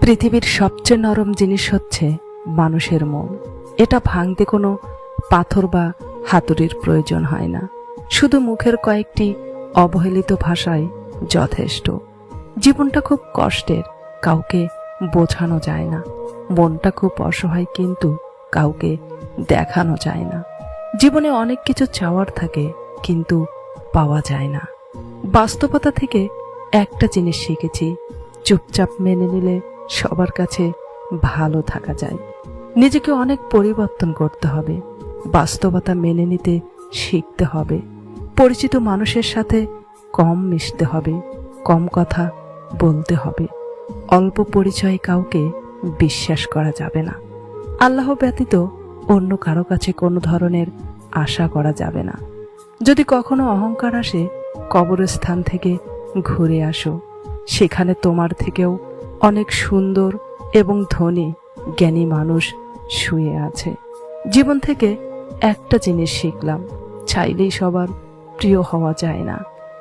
পৃথিবীর সবচেয়ে নরম জিনিস হচ্ছে মানুষের মন। এটা ভাঙতে কোনো পাথর বা হাতুড়ির প্রয়োজন হয় না, শুধু মুখের কয়েকটি অবহেলিত ভাষায় যথেষ্ট। জীবনটা খুব কষ্টের, কাউকে বোঝানো যায় না। মনটা খুব অসহায়, কিন্তু কাউকে দেখানো যায় না। জীবনে অনেক কিছু চাওয়ার থাকে, কিন্তু পাওয়া যায় না। বাস্তবতা থেকে একটা জিনিস শিখেছি, চুপচাপ মেনে নিলে সবার কাছে ভালো থাকা যায়। নিজেকে অনেক পরিবর্তন করতে হবে, বাস্তবতা মেনে নিতে শিখতে হবে। পরিচিত মানুষের সাথে কম মিশতে হবে, কম কথা বলতে হবে। অল্প পরিচয়ে কাউকে বিশ্বাস করা যাবে না। আল্লাহ ব্যতীত অন্য কারো কাছে কোনো ধরনের আশা করা যাবে না। যদি কখনো অহংকার আসে, কবরস্থান থেকে ঘুরে আসো। সেখানে তোমার থেকেও অনেক সুন্দর এবং ধনী জ্ঞানী মানুষ শুয়ে আছে। জীবন থেকে একটা জিনিস শিখলাম, চাইলেই সবার প্রিয় হওয়া যায় না।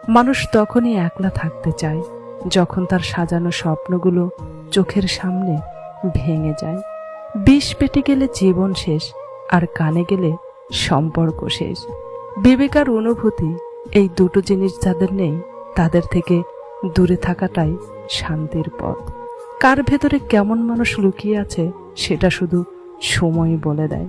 মানুষ তখনই একলা থাকতে চায় যখন তার সাজানো স্বপ্নগুলো চোখের সামনে ভেঙে যায়। বিষ পেটে গেলে জীবন শেষ, আর কানে গেলে সম্পর্ক শেষ। বিবেক আর অনুভূতি, এই দুটো জিনিস যাদের নেই, তাদের থেকে দূরে থাকাটাই শান্তির পথ। কার ভেতরে কেমন মানুষ লুকিয়ে আছে সেটা শুধু সময় বলে দেয়।